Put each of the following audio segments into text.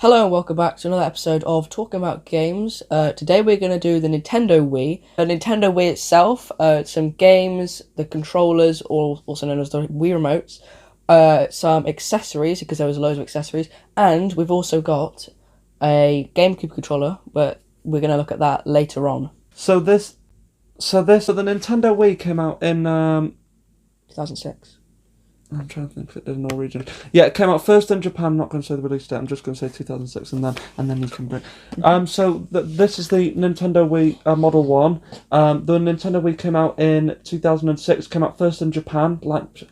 Hello and welcome back to another episode of Talking About Games. Today we're going to do the Nintendo Wii. The Nintendo Wii itself, some games, the controllers, or also known as the Wii remotes, some accessories, because there was loads of accessories, and we've also got a GameCube controller, but we're going to look at that later on. So the Nintendo Wii came out in 2006. I'm trying to think if it did in all regions. Yeah, it came out first in Japan. I'm not going to say the release date. I'm just going to say 2006, and then you can bring. This is the Nintendo Wii Model 1. The Nintendo Wii came out in 2006. Came out first in Japan, like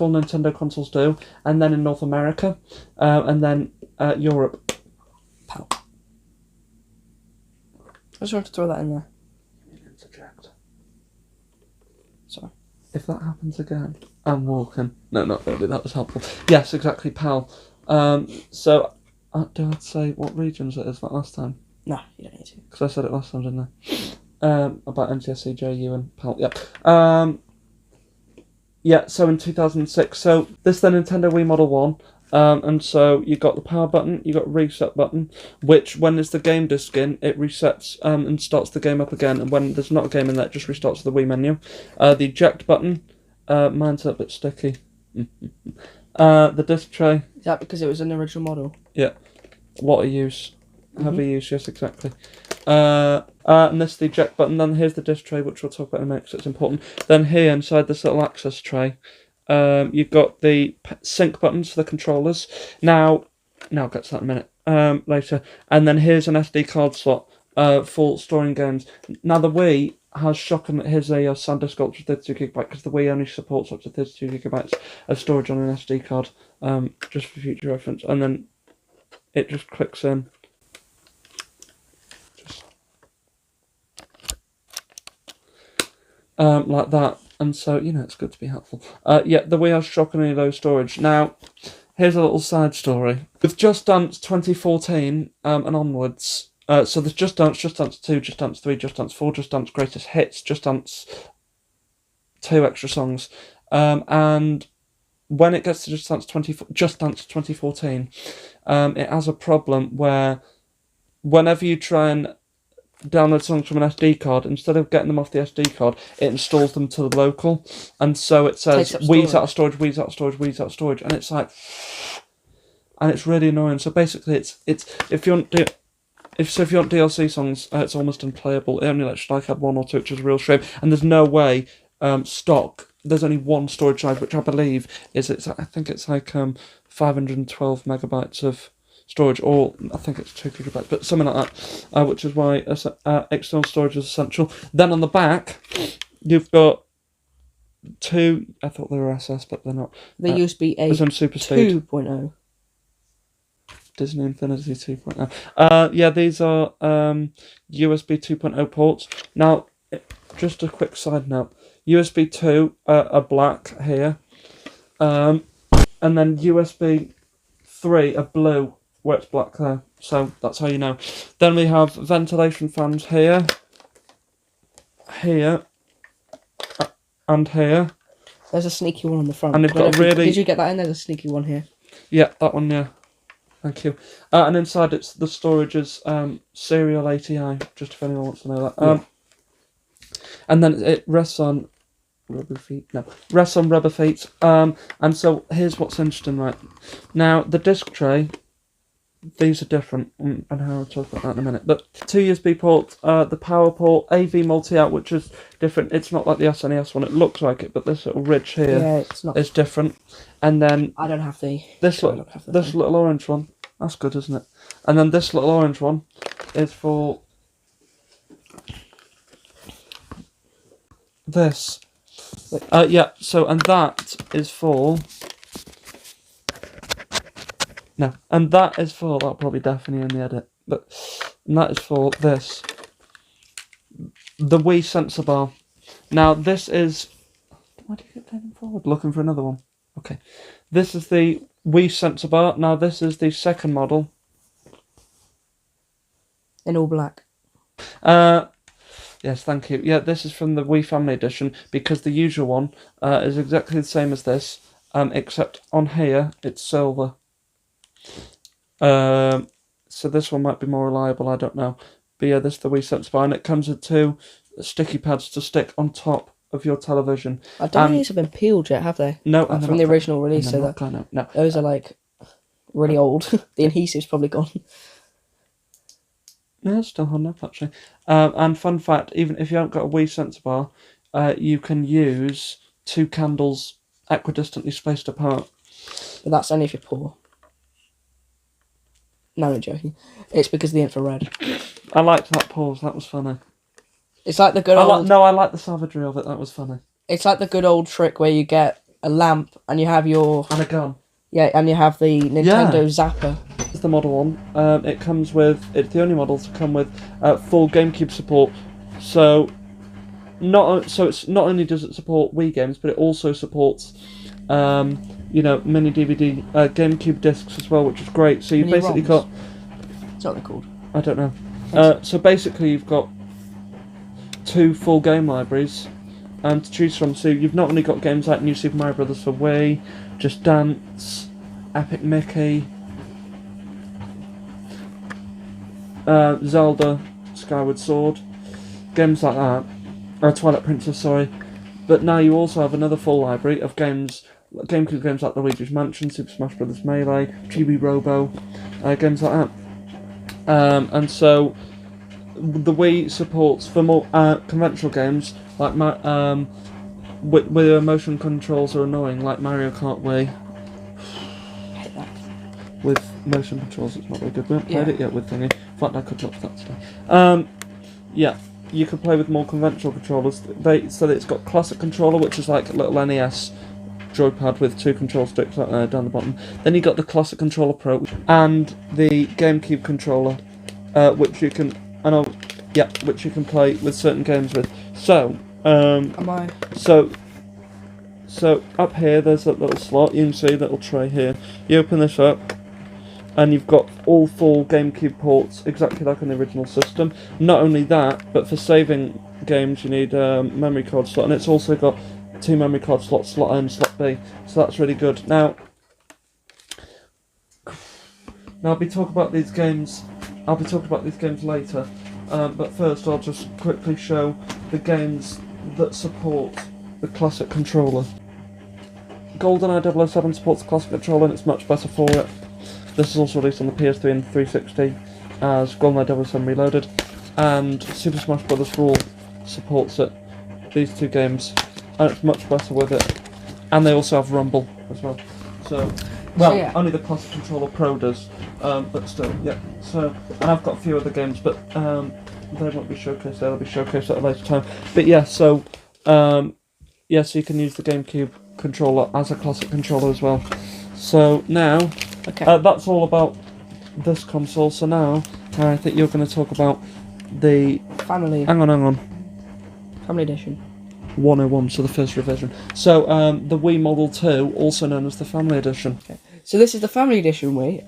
all Nintendo consoles do, and then in North America, and then Europe. Pow. I just wanted to throw that in there. Interject. Sorry. If that happens again, I'm walking. No, not really. That was helpful. Yes, exactly, pal. Do I say what regions it is like last time? No, you don't need to. Because I said it last time, didn't I? About NTSC, JU, and pal. Yeah. So in 2006. So this is the Nintendo Wii Model 1. And so you got the power button, you got reset button, which when there's the game disc in, it resets and starts the game up again, and when there's not a game in there, it just restarts the Wii menu. The eject button, mine's a bit sticky. The disc tray. Is that because it was an original model? Yeah, a lot of use, heavy use, yes, exactly. And this is the eject button. Then here's the disc tray, which we'll talk about in a minute because it's important. Then here inside this little access tray, you've got the sync buttons for the controllers. Now I'll get to that in a minute later. And then here's an SD card slot for storing games. Now the Wii has shocking. Here's a SanDisk Ultra 32GB because the Wii only supports up to 32GB of storage on an SD card, just for future reference. And then it just clicks in. Like that. And so, it's good to be helpful. The Wii has shockingly low storage. Now, here's a little side story. With Just Dance 2014 and onwards, so there's Just Dance 2, Just Dance 3, Just Dance 4, Just Dance Greatest Hits, Just Dance 2 extra songs. And when it gets to Just Dance 2014, it has a problem where whenever you try and download songs from an SD card, instead of getting them off the SD card, it installs them to the local, and so it says Wii's out of storage, Wii's out of storage, Wii's out of storage, and it's like, and it's really annoying. So basically, it's if you want DLC songs, it's almost unplayable. It only lets you add one or two, which is a real shame. And there's no way stock. There's only one storage size, which I believe I think it's like 512 megabytes of storage, or I think it's 2 gigabytes, but something like that, which is why external storage is essential. Then on the back, you've got two, I thought they were SS, but they're not. They used to be a Super Speed 2.0. Disney Infinity 2.0. Yeah, these are USB 2.0 ports. Now, just a quick side note, USB 2 are black here, and then USB 3 are blue, where it's black there, so that's how you know. Then we have ventilation fans here, and here. There's a sneaky one on the front. And they've got Did you get that in? There's a sneaky one here. Yeah, that one, yeah. Thank you. And inside the storage is Serial ATI, just if anyone wants to know that. And then it rests on rubber feet. And so here's what's interesting, right? Now, the disc tray, these are different, and I'll talk about that in a minute. But 2 USB ports, the power port, AV multi-out, which is different. It's not like the SNES one. It looks like it, but this little ridge here is different. And then I don't have the this little orange one. That's good, isn't it? And then this little orange one is for this. Yeah. So and that is for. No, and that is for, that'll probably definitely in the edit, and that is for this, the Wii sensor bar. Now this is, why do you keep taking forward? Looking for another one. Okay, this is the Wii sensor bar. Now this is the second model. In all black. Yes, thank you. Yeah, this is from the Wii Family Edition, because the usual one is exactly the same as this, except on here it's silver. so this one might be more reliable, I don't know. But yeah, this is the Wii Sense Bar, and it comes with 2 sticky pads to stick on top of your television. I don't think these have been peeled yet, have they? No, like from the original release, so that no. Those are like really old. The adhesive's probably gone. No, it's still holding up actually. And fun fact, even if you haven't got a Wii Sensor Bar, you can use 2 candles equidistantly spaced apart. But that's only if you're poor. No, I'm joking. It's because of the infrared. I liked that pause, that was funny. It's like the good old... I like the savagery of it, that was funny. It's like the good old trick where you get a lamp and you have your... And a gun. Yeah, and you have the Nintendo Zapper. It's the model one. It comes with... It's the only model to come with full GameCube support. So it's not only does it support Wii games, but it also supports... mini DVD GameCube discs as well, which is great. So you've Mini basically ROMs? got... What's that called? I don't know. So basically you've got 2 full game libraries to choose from. So you've not only got games like New Super Mario Bros. For Wii, Just Dance, Epic Mickey, Zelda, Skyward Sword, games like that. Twilight Princess, sorry. But now you also have another full library of games, GameCube games like Luigi's Mansion, Super Smash Bros. Melee, Chibi Robo, games like that. And so the Wii supports for more conventional games like where motion controls are annoying, like Mario Kart Wii. Hate that. With motion controls, it's not very good. We haven't played it yet with thingy. In fact, I could look for that today. Yeah, you can play with more conventional controllers. So that it's got classic controller, which is like a little NES joypad with 2 control sticks down the bottom. Then you got the classic controller Pro and the GameCube controller, which you can play with certain games with. So So up here there's a little slot. You can see a little tray here. You open this up, and you've got all 4 GameCube ports, exactly like on the original system. Not only that, but for saving games you need a memory card slot, and it's also got 2 memory card slots, slot A and slot B, so that's really good. Now I'll be talking about these games later, but first I'll just quickly show the games that support the classic controller. GoldenEye 007 supports the classic controller and it's much better for it. This is also released on the PS3 and 360 as GoldenEye 007 Reloaded, and Super Smash Bros. For All supports it, these 2 games, and it's much better with it. And they also have Rumble as well. Only the classic controller Pro does, but still, yeah. So, and I've got a few other games, but they won't be showcased there, they'll be showcased at a later time. But yeah, so so you can use the GameCube controller as a classic controller as well. So now, that's all about this console. So now, I think you're going to talk about the... Family. Hang on. Family Edition. 101, so the first revision. So, the Wii Model 2, also known as the Family Edition. Okay. So this is the Family Edition Wii.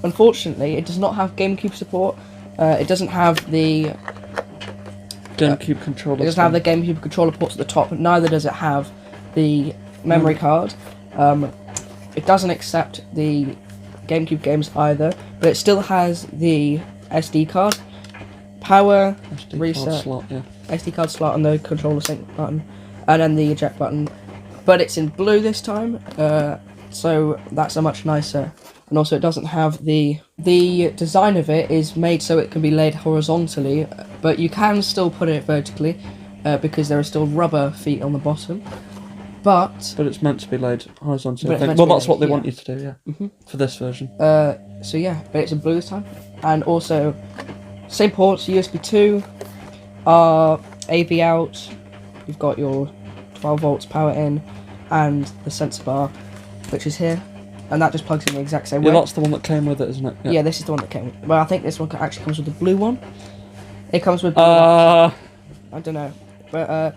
Unfortunately, it does not have GameCube support. It doesn't have the... GameCube controller. It doesn't have the GameCube controller ports at the top, neither does it have the memory card. It doesn't accept the GameCube games either, but it still has the SD card, power, reset, SD card slot and the controller sync button, and then the eject button. But it's in blue this time, so that's a much nicer. And also it doesn't have the design of it is made so it can be laid horizontally, but you can still put it vertically, because there are still rubber feet on the bottom. But it's meant to be laid horizontally. Well, that's what they want you to do, yeah. For this version. So yeah, but it's in blue this time, and also same ports: USB 2, AV out. You've got your 12 volts power in, and the sensor bar, which is here. And that just plugs in the exact same way. Yeah, that's the one that came with it, isn't it? Yeah, this is the one that came with it. Well, I think this one actually comes with the blue one. It comes with blue I don't know. But,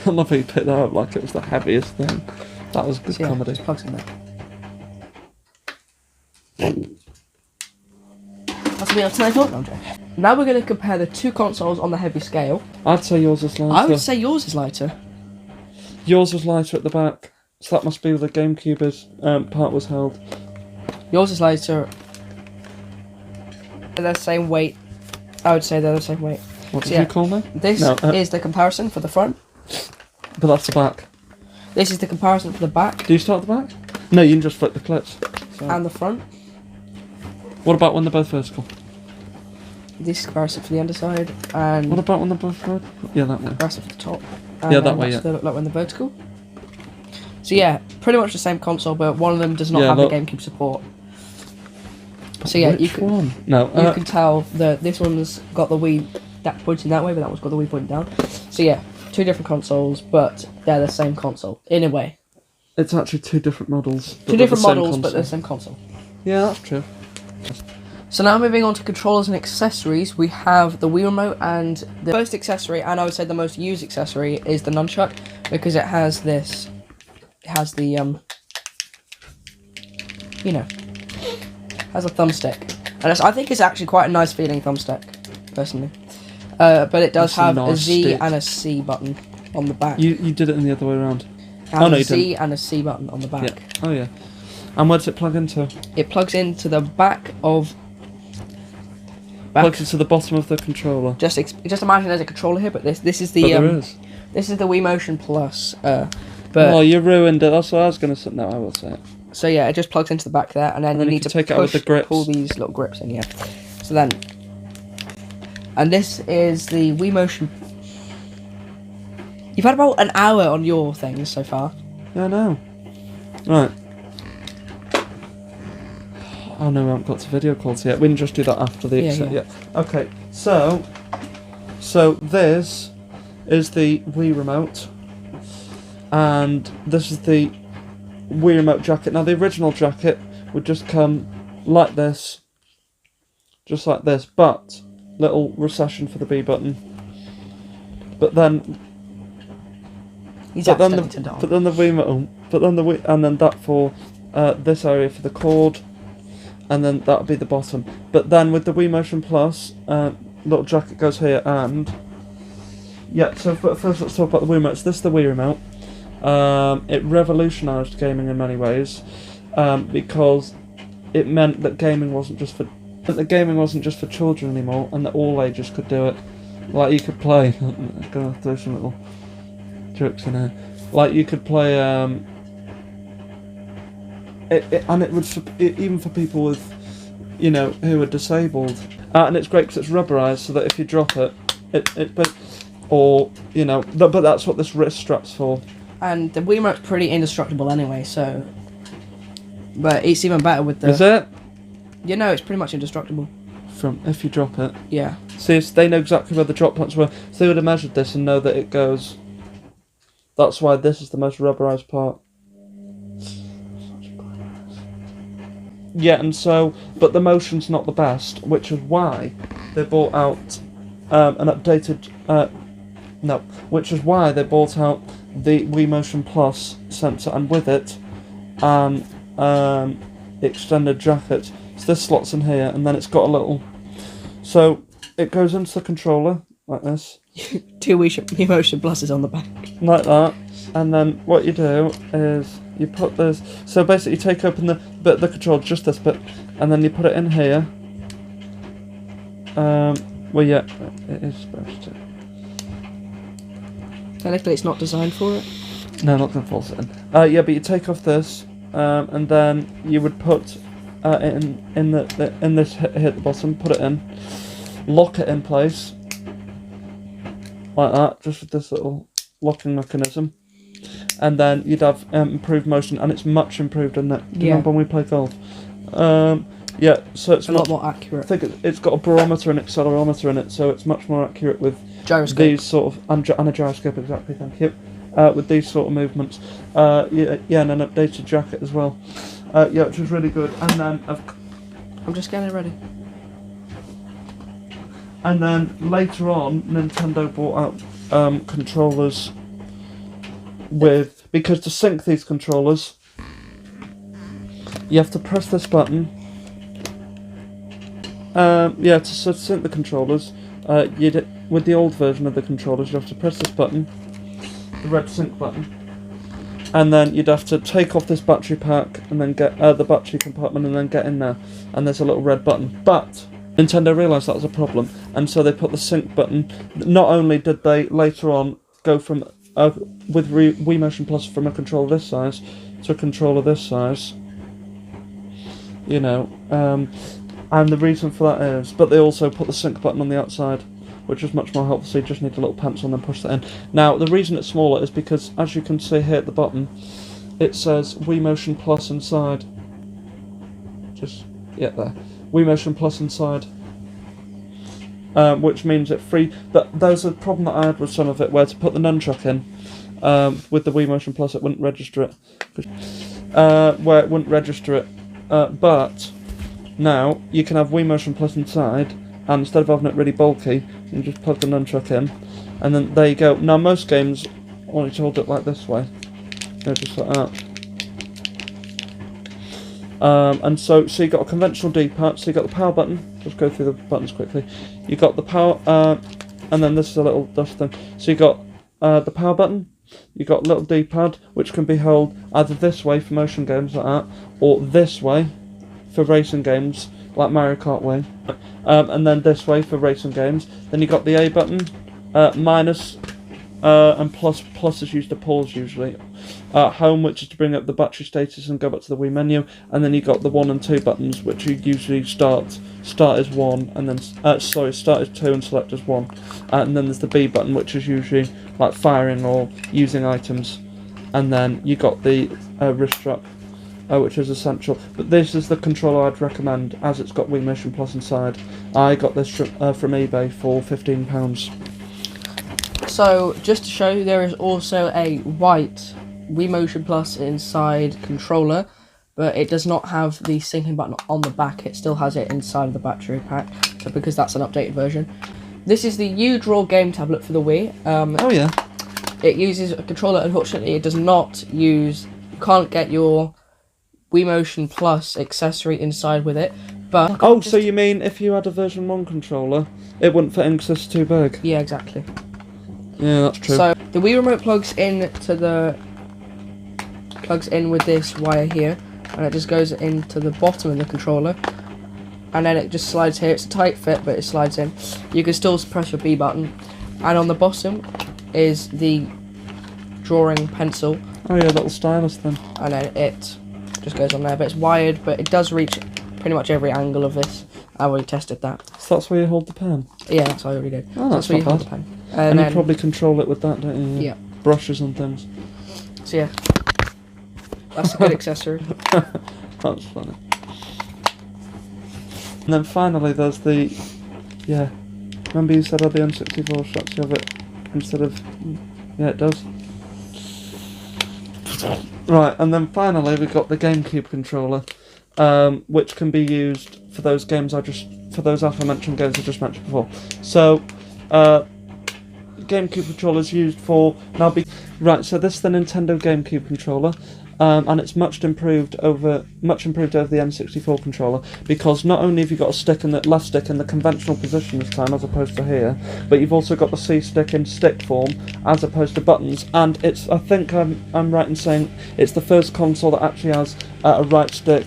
I love how you picked that up like it was the heaviest thing. That was good comedy. It just plugs in there. That's me tonight, Andre. Now we're going to compare the 2 consoles on the heavy scale. I'd say yours is lighter. I would say yours is lighter. Yours was lighter at the back. So that must be where the GameCube part was held. Yours is lighter They're the same weight. I would say they're the same weight. What So did you call me? This No, is the comparison for the front. but that's the back. This is the comparison for the back. Do you start at the back? No, you can just flip the clips. So. And the front. What about when they're both vertical? This is comparison for the underside. And What about when they're both vertical? Yeah, that way. comparison for the top. Yeah, that way, yeah. They look like when they're vertical. So yeah, pretty much the same console, but one of them does not have the GameCube support. So yeah, Which one? No, you can tell that this one's got the Wii that pointing that way, but that one's got the Wii pointing down. So yeah, two different consoles, but they're the same console in a way. It's actually two different models. Two different models, but they're the same console. Yeah, that's true. So now moving on to controllers and accessories, we have the Wii Remote, and the first accessory, and I would say the most used accessory, is the nunchuck, because it has this, it has the, you know, has a thumbstick. And I think it's actually quite a nice feeling thumbstick, personally. But it does have a Z and a C button on the back. You did it in the other way around. Oh no, a Z and a C button on the back. Yeah. Oh yeah. And where does it plug into? It plugs into the back of... Plugs into the bottom of the controller. Just imagine there's a controller here, but this is the... But there is. This is the Wii Motion Plus. But oh, you ruined it. That's what I was going to say. No, I will say it. So yeah, it just plugs into the back there, and then you need to take it out with the grips. Pull these little grips in, yeah. So then... And this is the Wii Motion... You've had about an hour on your things so far. Yeah, I know. Right. Oh no, we haven't got to video quality yet. We can just do that after the yeah. Okay, so this is the Wii Remote, and this is the Wii Remote jacket. Now the original jacket would just come like this, just like this, but little recession for the B button. But then the Wii, and then that for this area for the cord, and then that'll be the bottom. But then with the Wii Motion Plus, little jacket goes here, and yeah. So first, let's talk about the Wii Remote. So this is the Wii Remote. It revolutionised gaming in many ways, because it meant that gaming wasn't just for children anymore, and that all ages could do it. Like you could play. I'm gonna throw some little tricks in here. Like you could play, and it would even for people with, you know, who are disabled. And it's great because it's rubberized, so that if you drop it, or you know, but that's what this wrist strap's for. And the Wii Remote's pretty indestructible anyway, so. But it's even better with the. Is it? You know, it's pretty much indestructible. From if you drop it. Yeah. See, they know exactly where the drop points were, so they would have measured this and know that it goes. That's why this is the most rubberized part. Yeah, and so, but the motion's not the best, which is why they brought out an updated. Which is why they brought out the Wii Motion Plus sensor, and with it, extended jacket. So this slots in here, and then it's got a little. So it goes into the controller like this. Two Wii Motion Pluses on the back. Like that, and then what you do is you put this. So basically, you take open the bit of the controller, just this bit, and then you put it in here. Well, yeah, it is supposed to. Technically, it's not designed for it. No, not going to force it in. Yeah, but you take off this, and then you would put it in this hit the bottom, put it in, lock it in place, like that, just with this little locking mechanism, and then you'd have improved motion, and it's much improved, isn't it? Do you remember when we played golf? Yeah, so it's a lot more accurate. I think it's got a barometer and accelerometer in it, so it's much more accurate with gyroscope. These sort of and a gyroscope, exactly. Thank you. With these sort of movements, yeah, and an updated jacket as well. Yeah, which was really good. And then I'm just getting it ready. And then later on, Nintendo brought out controllers because to sync these controllers, you have to press this button. Yeah, to sync the controllers, with the old version of the controllers, you have to press this button, the red sync button, and then you'd have to take off this battery pack and then get the battery compartment and then get in there, and there's a little red button. But Nintendo realised that was a problem, and so they put the sync button. Not only did they later on go from with Wii Motion Plus from a controller this size to a controller this size, you know, and the reason for that is, but they also put the sync button on the outside, which is much more helpful, so you just need a little pencil and then push that in. Now, the reason it's smaller is because, as you can see here at the bottom, it says Wii Motion Plus inside. Just, yeah, there. Wii Motion Plus inside. Which means it free. But there's a problem that I had with some of it, where to put the nunchuck in, with the Wii Motion Plus, it wouldn't register it. Where it wouldn't register it. But now you can have Wii Motion Plus inside, and instead of having it really bulky, you can just plug the nunchuck in, and then there you go. Now most games only hold it like this way, just like that. And so you got a conventional D-pad, so you got the power button, just go through the buttons quickly. You got the power, and then this is a little dust thing. So you got the power button, you got a little D-pad, which can be held either this way for motion games like that, or this way for racing games, like Mario Kart Wii, and then this way for racing games. Then you got the A button, minus, and plus is used to pause usually. Home, which is to bring up the battery status and go back to the Wii menu, and then you got the 1 and 2 buttons, which you usually start as 1, and then start as 2 and select as 1, and then there's the B button, which is usually like firing or using items, and then you got the wrist strap, which is essential. But this is the controller I'd recommend, as it's got Wii Motion Plus inside. I got this from eBay for £15. So, just to show you, there is also a white Wii Motion Plus inside controller, but it does not have the syncing button on the back. It still has it inside of the battery pack, so because that's an updated version. This is the U-Draw game tablet for the Wii. Oh yeah. It uses a controller. Unfortunately, it does not use. You can't get your Wii Motion Plus accessory inside with it. But oh, so you mean if you had a version 1 controller, it wouldn't fit in because it's too big? Yeah, exactly. Yeah, that's true. So the Wii remote plugs in with this wire here, and it just goes into the bottom of the controller, and then it just slides here. It's a tight fit, but it slides in. You can still press your B button, and on the bottom is the drawing pencil. Oh yeah, little stylus then. And then it just goes on there, but it's wired, but it does reach pretty much every angle of this. I already tested that. So that's where you hold the pen? Yeah, that's how I already did. Oh, that's where not you hold bad. the pen. And then, you probably control it with that, don't you? Yeah. Brushes and things. So yeah, that's a good accessory. That's funny. And then finally there's the... Yeah. Remember you said the N64 straps you have it instead of... Yeah, it does. Right, and then finally we've got the GameCube controller, which can be used for those games for those aforementioned games I just mentioned before. So, GameCube controller is used for right. So this is the Nintendo GameCube controller, and it's much improved over the N64 controller, because not only have you got a stick in the left stick in the conventional position this time as opposed to here, but you've also got the C stick in stick form as opposed to buttons. And it's I think I'm right in saying it's the first console that actually has a right stick.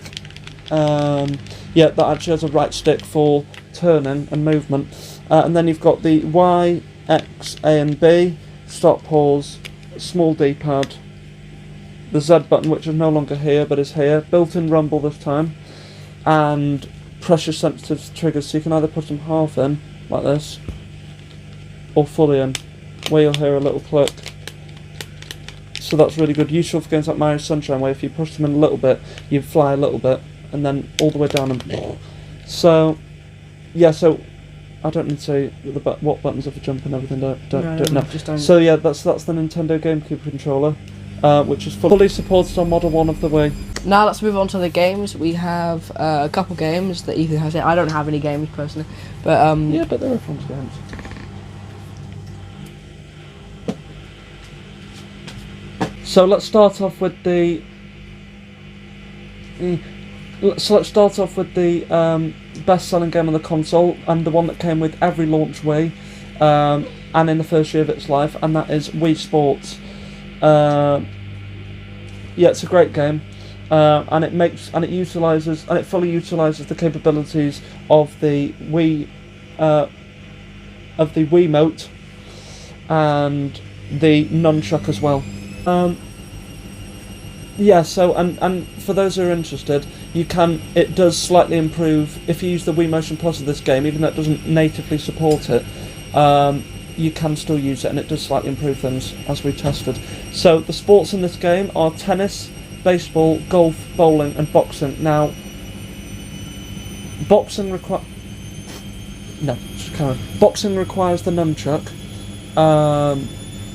Yeah, that actually has a right stick for turning and movement. And then you've got the Y, X, A and B, stop, pause, small D-pad, the Z button, which is no longer here but is here, built-in rumble this time, and pressure sensitive triggers, so you can either put them half in, like this, or fully in, where you'll hear a little click. So that's really good, useful for games like Mario Sunshine, where if you push them in a little bit, you fly a little bit, and then all the way down and... So, yeah, so I don't need to say what buttons are for jump and everything, don't know. Just don't. So yeah, that's the Nintendo GameCube controller, which is fully supported on Model 1 of the Wii. Now let's move on to the games. We have a couple games that Ethan has it. I don't have any games personally, but yeah, but there are fun games. So let's start off with the. Best-selling game on the console, and the one that came with every launch Wii, and in the first year of its life, and that is Wii Sports. Yeah, it's a great game. and it fully utilizes the capabilities of the Wiimote and the nunchuck as well. Yeah, so and for those who are interested, it does slightly improve if you use the Wii Motion Plus of this game, even though it doesn't natively support it. You can still use it, and it does slightly improve things as we tested. So the sports in this game are tennis, baseball, golf, bowling, and boxing. Now, boxing requires the nunchuck,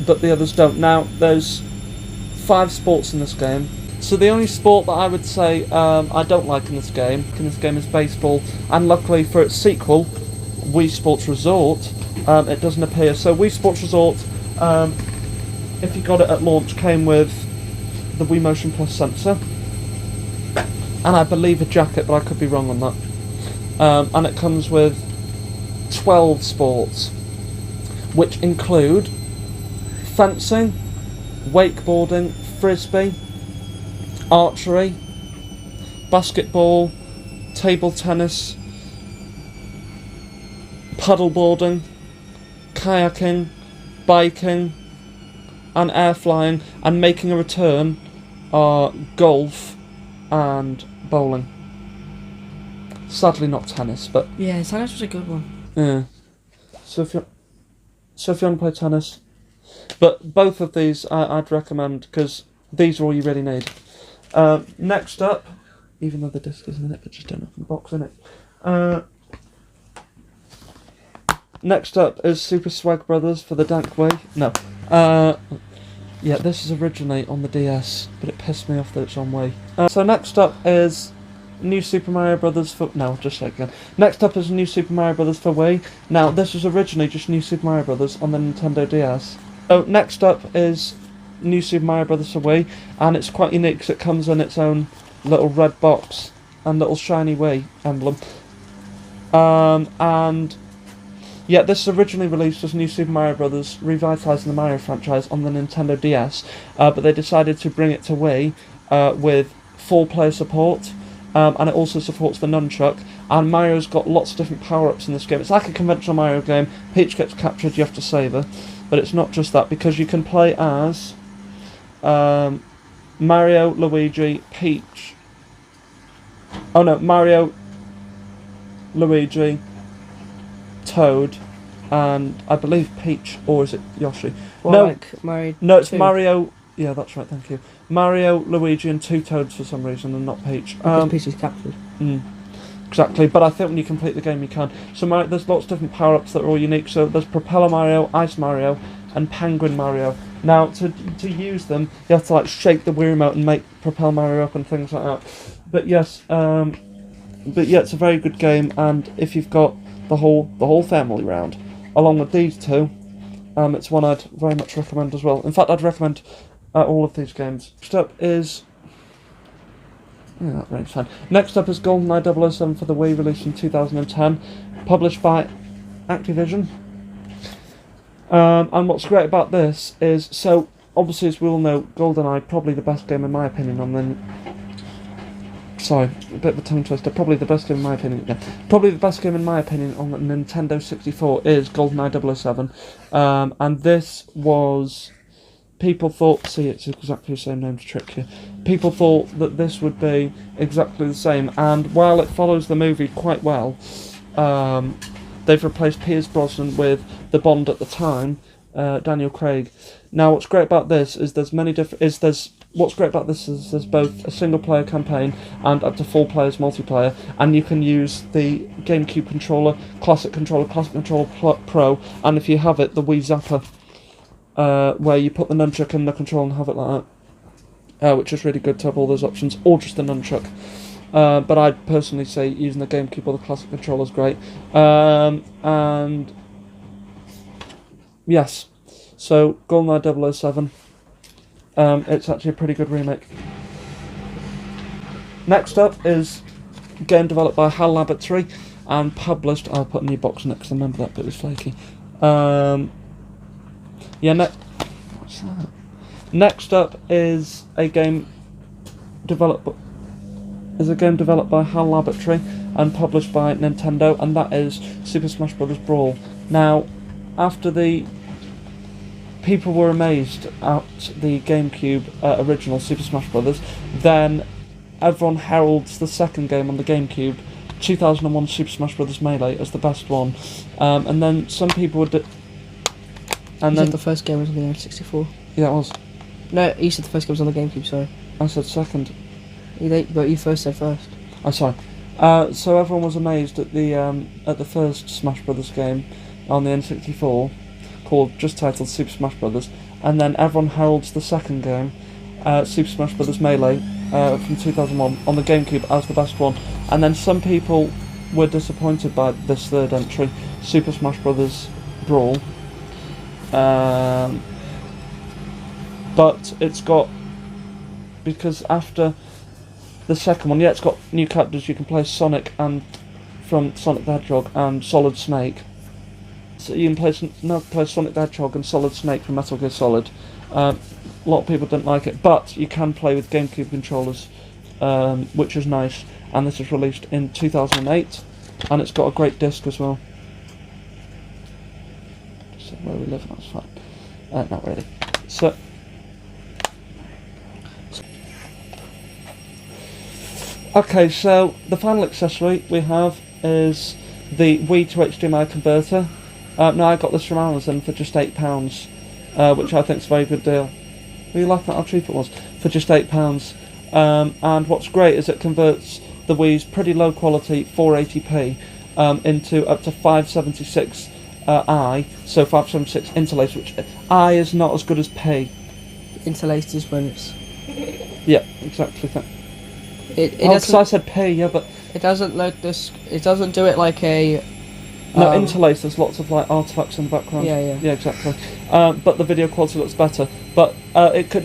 but the others don't. Now, there's 5 sports in this game. So the only sport that I would say I don't like in this game is baseball, and luckily for its sequel, Wii Sports Resort, it doesn't appear. So Wii Sports Resort, if you got it at launch, came with the Wii Motion Plus sensor, and I believe a jacket, but I could be wrong on that. And it comes with 12 sports, which include fencing, wakeboarding, frisbee, archery, basketball, table tennis, paddleboarding, kayaking, biking, and air flying, and making a return are golf and bowling. Sadly not tennis, but Yeah, tennis was a good one. yeah. So if you want to play tennis, but both of these I'd recommend, because these are all you really need. Next up, even though the disc isn't in it, but just don't open the box in it. Next up is Super Swag Brothers for the Dank Way. No. Yeah, this is originally on the DS, but it pissed me off that it's on Wii. So next up is New Super Mario Brothers for... No, just say it again. Next up is New Super Mario Brothers for Wii. Now, this was originally just New Super Mario Brothers on the Nintendo DS. So next up is New Super Mario Brothers for Wii, and it's quite unique because it comes in its own little red box and little shiny Wii emblem. And yeah, this was originally released as New Super Mario Brothers, revitalising the Mario franchise on the Nintendo DS, but they decided to bring it to Wii with 4-player support, and it also supports the nunchuck. And Mario's got lots of different power-ups in this game. It's like a conventional Mario game. Peach gets captured, you have to save her. But it's not just that, because you can play as Mario, Luigi, Peach. Oh no, Mario, Luigi, Toad, and I believe Peach, or is it Yoshi? Well, no, like Mario. no, it's 2. Mario. Yeah, that's right. Thank you. Mario, Luigi, and 2 Toads for some reason, and not Peach. Because Peach is captured. Exactly, but I think when you complete the game you can. So there's lots of different power-ups that are all unique. So there's Propeller Mario, Ice Mario, and Penguin Mario. Now, to use them, you have to like shake the Wii remote and make Propel Mario up and things like that. But yes, it's a very good game, and if you've got the whole family round, along with these two, it's one I'd very much recommend as well. In fact, I'd recommend all of these games. Next up is... Yeah, that range fine. Next up is GoldenEye 007 for the Wii, released in 2010, published by Activision. And what's great about this is, so obviously as we all know, GoldenEye, probably the best game in my opinion on the... Sorry, a bit of a tongue twister. Probably the best game in my opinion. Yeah. Probably the best game in my opinion on the Nintendo 64 is GoldenEye 007. And this was... People thought... See, it's exactly the same name to trick you. People thought that this would be exactly the same. And while it follows the movie quite well, they've replaced Pierce Brosnan with the Bond at the time, Daniel Craig. Now, what's great about this is there's both a single-player campaign and up to 4 players multiplayer, and you can use the GameCube controller, Classic Controller Pro, and if you have it, the Wii Zapper, where you put the nunchuck in the controller and have it like that, which is really good to have all those options, or just the nunchuck. But I'd personally say using the GameCube or the Classic controller is great. And yes, so GoldenEye 007. It's actually a pretty good remake. Next up is a game developed by HAL Laboratory and published... I'll put a new box in it because I remember that bit was flaky. What's that? Next up is a game developed is a game developed by HAL Laboratory and published by Nintendo, and that is Super Smash Bros. Brawl. Now, after the people were amazed at the GameCube original Super Smash Bros., then everyone heralds the second game on the GameCube, 2001 Super Smash Bros. Melee, as the best one. And then some people would... And then the first game was on the N64. Yeah, it was. No, you said the first game was on the GameCube, sorry. I said second. But you first said first. Oh, sorry. So everyone was amazed at the first Smash Bros. Game on the N64, just titled Super Smash Bros., and then everyone heralds the second game, Super Smash Bros. Melee, from 2001 on the GameCube as the best one. And then some people were disappointed by this third entry, Super Smash Bros. Brawl. But it's got, because after the second one, it's got new characters. You can play Sonic and from Sonic the Hedgehog and Solid Snake. So you can play Sonic the Hedgehog and Solid Snake from Metal Gear Solid. A lot of people didn't like it, but you can play with GameCube controllers, which is nice. And this was released in 2008, and it's got a great disc as well. So where we live, that's fine. Not really. So. Okay, so the final accessory we have is the Wii to HDMI converter. Now I got this from Amazon for just £8, which I think is a very good deal. Really like that how cheap it was for just £8. And what's great is it converts the Wii's pretty low quality 480p into up to 576 I, so 576 interlaced, which I is not as good as P. Interlaced is when it's... Yeah, exactly. Because I said P, yeah, but it doesn't like this. It doesn't do it like a. No, interlaced. There's lots of like artifacts in the background. Yeah, exactly. But the video quality looks better. But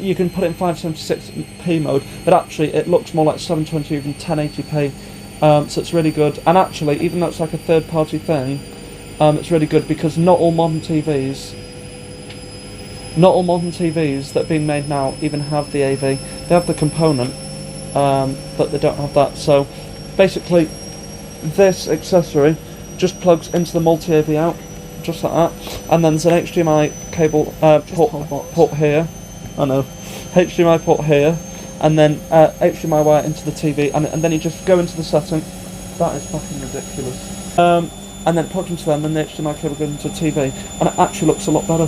you can put it in 576p mode, but actually it looks more like 720 or even 1080p. So it's really good. And actually, even though it's like a third-party thing, it's really good because not all modern TVs that are being made now even have the AV. They have the component. But they don't have that. So basically this accessory just plugs into the multi-AV out, just like that, and then there's an HDMI cable port here. I know, HDMI port here, and then HDMI wire into the TV, and then you just go into the setting. That is fucking ridiculous. And then plug into them, and then the HDMI cable goes into the TV, and it actually looks a lot better.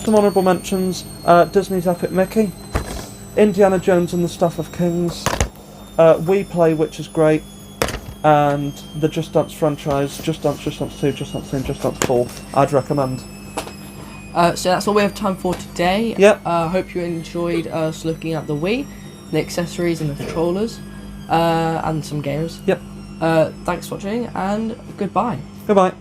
Some honourable mentions: Disney's Epic Mickey, Indiana Jones and the Staff of Kings, We Play, which is great, and the Just Dance franchise, Just Dance 2, Just Dance 3, and Just Dance 4, I'd recommend. So that's all we have time for today. Yep. Hope you enjoyed us looking at the Wii, the accessories and the controllers, and some games. Yep. Thanks for watching, and goodbye. Goodbye.